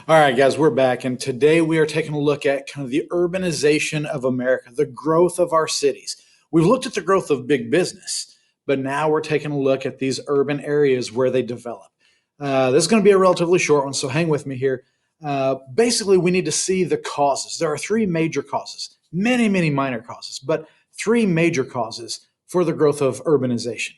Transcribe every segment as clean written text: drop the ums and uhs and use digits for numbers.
All right, guys, we're back, and today we are taking a look at kind of the urbanization of America, the growth of our cities. We've looked at the growth of big business, but now we're taking a look at these urban areas where they develop. This is going to be a relatively short one, so hang with me here. Basically, we need to see the causes. There are three major causes, many minor causes, but three major causes for the growth of urbanization.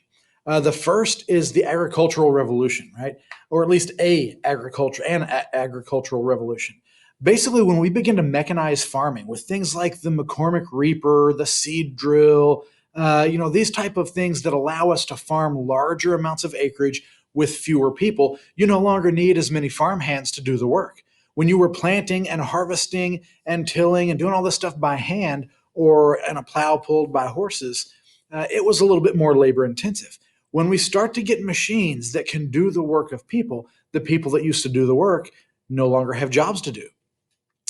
The first is the agricultural revolution, right? Or at least agricultural revolution. Basically, when we begin to mechanize farming with things like the McCormick reaper, the seed drill, these type of things that allow us to farm larger amounts of acreage with fewer people, you no longer need as many farm hands to do the work. When you were planting and harvesting and tilling and doing all this stuff by hand or in a plow pulled by horses, it was a little bit more labor intensive. When we start to get machines that can do the work of people, the people that used to do the work no longer have jobs to do.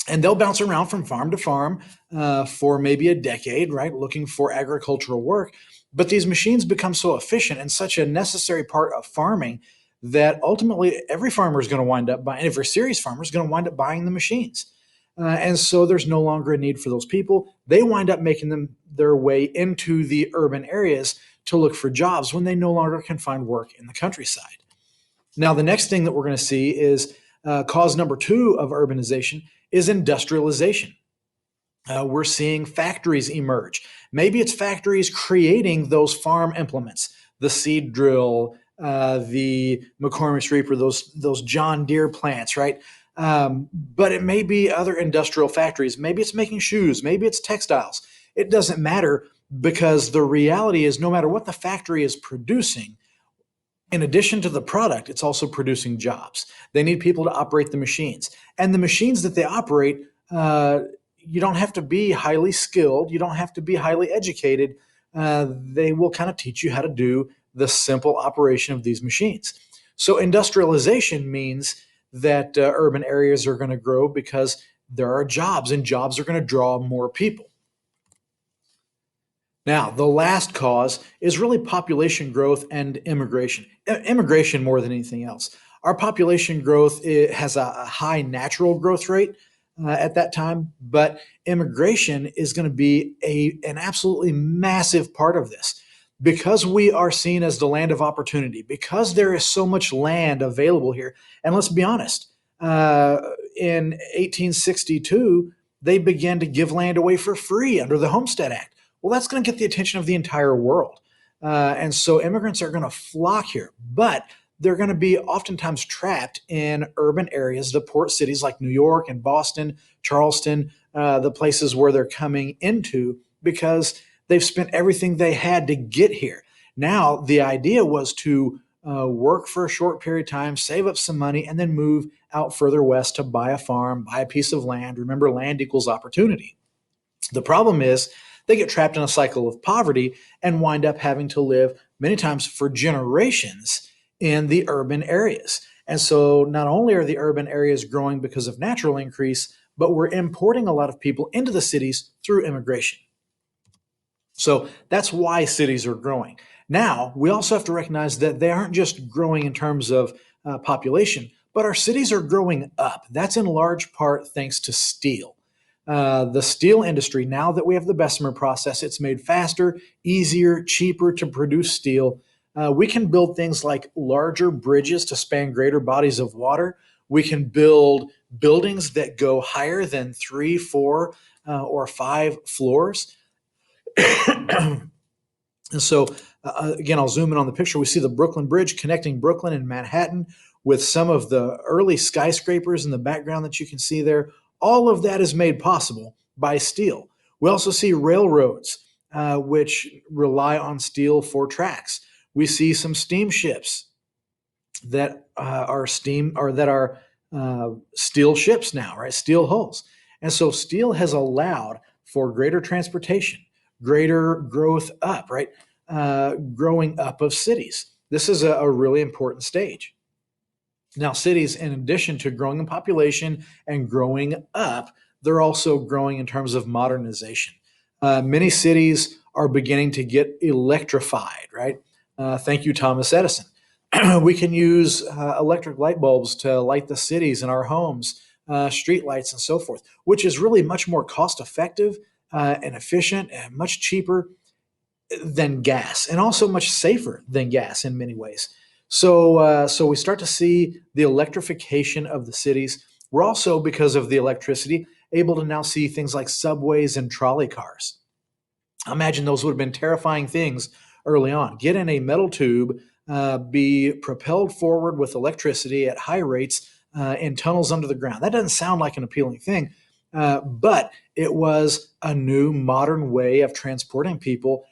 And they'll bounce around from farm to farm for maybe a decade, right, looking for agricultural work. But these machines become so efficient and such a necessary part of farming that ultimately every farmer is going to wind up buying, every serious farmer is going to wind up buying the machines. And so there's no longer a need for those people. They wind up making them their way into the urban areas to look for jobs when they no longer can find work in the countryside. Now, the next thing that we're going to see is cause number two of urbanization is industrialization. We're seeing factories emerge. Maybe it's factories creating those farm implements, the seed drill, the McCormick reaper, those John Deere plants, right? But it may be other industrial factories. Maybe it's making shoes. Maybe it's textiles. It doesn't matter, because the reality is no matter what the factory is producing, in addition to the product, it's also producing jobs. They need people to operate the machines. And the machines that they operate, you don't have to be highly skilled. You don't have to be highly educated. They will kind of teach you how to do the simple operation of these machines. So industrialization means that urban areas are going to grow because there are jobs, and jobs are going to draw more people. Now, the last cause is really population growth and immigration. Immigration more than anything else. Our population growth has a high natural growth rate at that time, but immigration is going to be an absolutely massive part of this. Because we are seen as the land of opportunity, because there is so much land available here. And let's be honest, in 1862, they began to give land away for free under the Homestead Act. Well, that's going to get the attention of the entire world. And so immigrants are going to flock here, but they're going to be oftentimes trapped in urban areas, the port cities like New York and Boston, Charleston, the places where they're coming into, because they've spent everything they had to get here. Now, the idea was to work for a short period of time, save up some money, and then move out further west to buy a farm, buy a piece of land. Remember, land equals opportunity. The problem is they get trapped in a cycle of poverty and wind up having to live many times for generations in the urban areas. And so not only are the urban areas growing because of natural increase, but we're importing a lot of people into the cities through immigration. So that's why cities are growing. Now, we also have to recognize that they aren't just growing in terms of population, but our cities are growing up. That's in large part thanks to steel. The steel industry, now that we have the Bessemer process, it's made faster, easier, cheaper to produce steel. We can build things like larger bridges to span greater bodies of water. We can build buildings that go higher than 3, 4, or 5 floors. And so, again, I'll zoom in on the picture. We see the Brooklyn Bridge connecting Brooklyn and Manhattan with some of the early skyscrapers in the background that you can see there. All of that is made possible by steel. We also see railroads, which rely on steel for tracks. We see some steamships that are steel ships now, right? Steel hulls. And so steel has allowed for greater transportation, greater growth up, right? Growing up of cities. This is a really important stage. Now, cities, in addition to growing in population and growing up, they're also growing in terms of modernization. Many cities are beginning to get electrified, right? Thank you, Thomas Edison. We can use electric light bulbs to light the cities and our homes street lights and so forth, which is really much more cost effective and efficient and much cheaper than gas, and also much safer than gas in many ways. So we start to see the electrification of the cities. We're also, because of the electricity, able to now see things like subways and trolley cars. I imagine those would have been terrifying things early on. Get in a metal tube, be propelled forward with electricity at high rates in tunnels under the ground. That doesn't sound like an appealing thing, but it was a new modern way of transporting people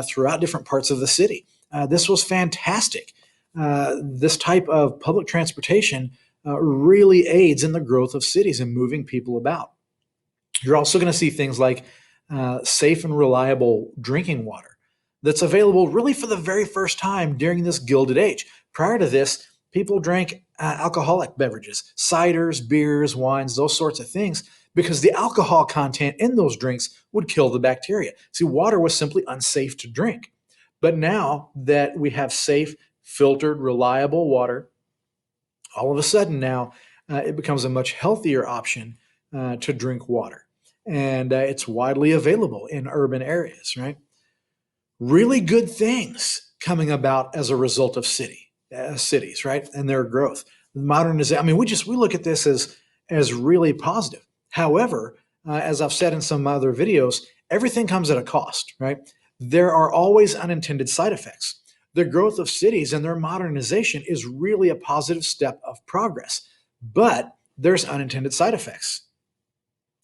throughout different parts of the city. This was fantastic. This type of public transportation really aids in the growth of cities and moving people about. You're also going to see things like safe and reliable drinking water that's available really for the very first time during this Gilded Age. Prior to this, people drank alcoholic beverages, ciders, beers, wines, those sorts of things, because the alcohol content in those drinks would kill the bacteria. See, water was simply unsafe to drink. But now that we have safe, filtered, reliable water, all of a sudden now it becomes a much healthier option to drink water. And it's widely available in urban areas, right? Really good things coming about as a result of cities, right? And their growth. Modernization. I mean, we look at this as really positive. However, as I've said in some other videos, everything comes at a cost, right? There are always unintended side effects. The growth of cities and their modernization is really a positive step of progress, but there's unintended side effects.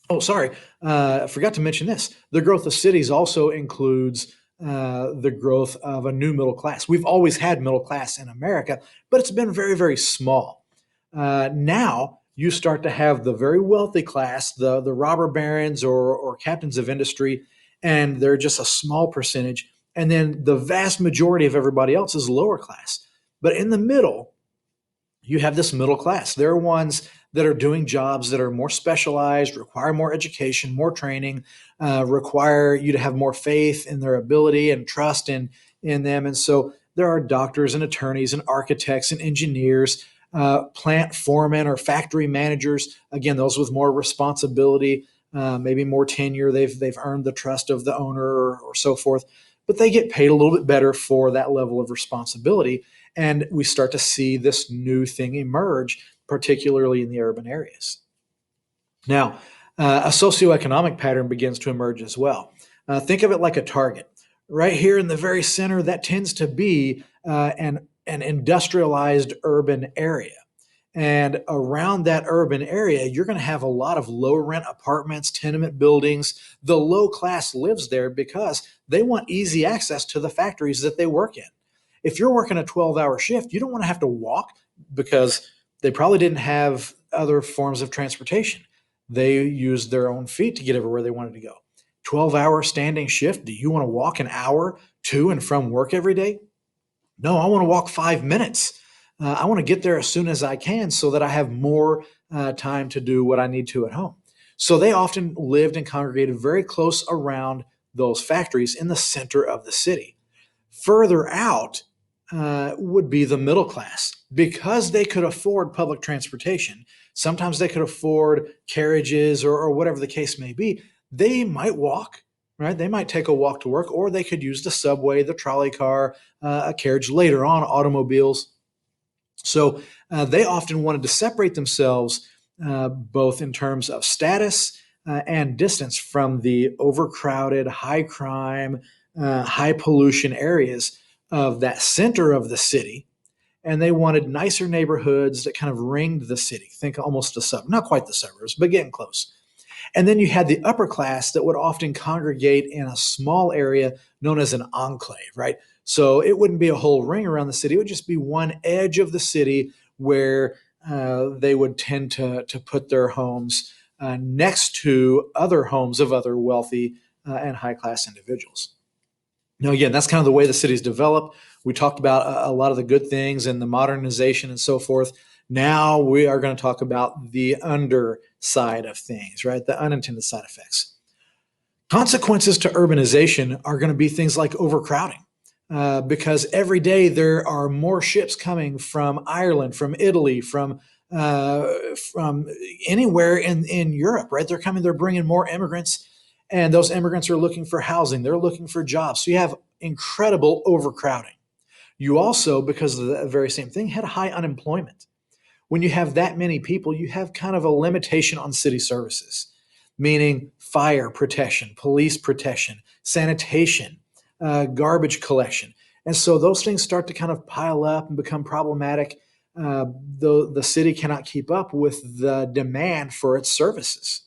Oh, sorry, I forgot to mention this. The growth of cities also includes the growth of a new middle class. We've always had middle class in America, but it's been very, very small. Now you start to have the very wealthy class, the robber barons or captains of industry, and they're just a small percentage. And then the vast majority of everybody else is lower class. But in the middle, you have this middle class. They're ones that are doing jobs that are more specialized, require more education, more training, require you to have more faith in their ability and trust in them. And so there are doctors and attorneys and architects and engineers, plant foremen or factory managers. Again, those with more responsibility, maybe more tenure. They've earned the trust of the owner or so forth, but they get paid a little bit better for that level of responsibility. And we start to see this new thing emerge, particularly in the urban areas. Now, a socioeconomic pattern begins to emerge as well. Think of it like a target. Right here in the very center, that tends to be an industrialized urban area. And around that urban area, you're going to have a lot of low rent apartments, tenement buildings. The low class lives there because they want easy access to the factories that they work in. If you're working a 12-hour shift, you don't want to have to walk because they probably didn't have other forms of transportation. They used their own feet to get everywhere they wanted to go. 12-hour standing shift. Do you want to walk an hour to and from work every day? No, I want to walk 5 minutes. I want to get there as soon as I can so that I have more time to do what I need to at home. So they often lived and congregated very close around those factories in the center of the city. Further out would be the middle class. Because they could afford public transportation, sometimes they could afford carriages or whatever the case may be, they might walk, right? They might take a walk to work, or they could use the subway, the trolley car, a carriage, later on, automobiles. So they often wanted to separate themselves both in terms of status and distance from the overcrowded, high crime, high pollution areas of that center of the city. And they wanted nicer neighborhoods that kind of ringed the city. Think almost a suburb, not quite the suburbs, but getting close. And then you had the upper class that would often congregate in a small area known as an enclave, right? So it wouldn't be a whole ring around the city. It would just be one edge of the city where they would tend to put their homes next to other homes of other wealthy and high class individuals. Now, again, that's kind of the way the cities develop. We talked about a lot of the good things and the modernization and so forth. Now we are going to talk about the underside of things, right? The unintended side effects. Consequences to urbanization are going to be things like overcrowding, because every day there are more ships coming from Ireland, from Italy, from from anywhere in Europe, right? They're coming, they're bringing more immigrants, and those immigrants are looking for housing, they're looking for jobs. So you have incredible overcrowding. You also, because of the very same thing, had high unemployment. When you have that many people, you have kind of a limitation on city services, meaning fire protection, police protection, sanitation, garbage collection. And so those things start to kind of pile up and become problematic. The city cannot keep up with the demand for its services.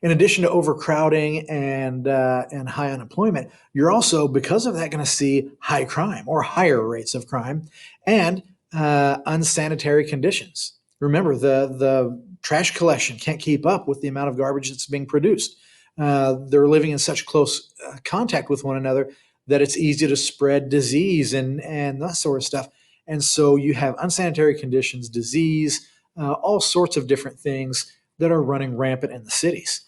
In addition to overcrowding and high unemployment, you're also, because of that, going to see high crime or higher rates of crime and unsanitary conditions. Remember, the trash collection can't keep up with the amount of garbage that's being produced. They're living in such close contact with one another that it's easy to spread disease and that sort of stuff. And so you have unsanitary conditions, disease, all sorts of different things that are running rampant in the cities.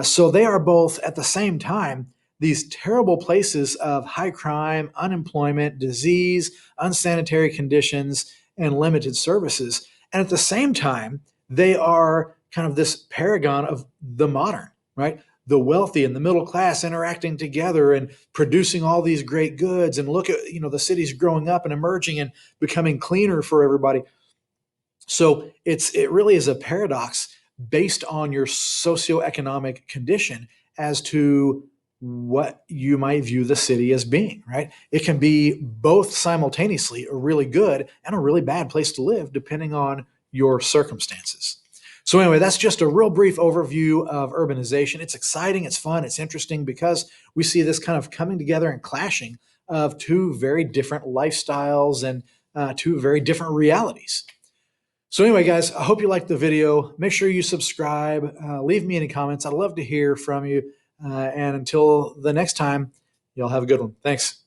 So they are both at the same time these terrible places of high crime, unemployment, disease, unsanitary conditions, and limited services. And at the same time, they are kind of this paragon of the modern, right? The wealthy and the middle class interacting together and producing all these great goods. And look at, the cities growing up and emerging and becoming cleaner for everybody. So it really is a paradox based on your socioeconomic condition as to what you might view the city as being, right? It can be both simultaneously a really good and a really bad place to live, depending on your circumstances. So anyway, that's just a real brief overview of urbanization. It's exciting, it's fun, it's interesting because we see this kind of coming together and clashing of two very different lifestyles and two very different realities. So anyway, guys, I hope you liked the video. Make sure you subscribe. Leave me any comments. I'd love to hear from you. And until the next time, y'all have a good one. Thanks.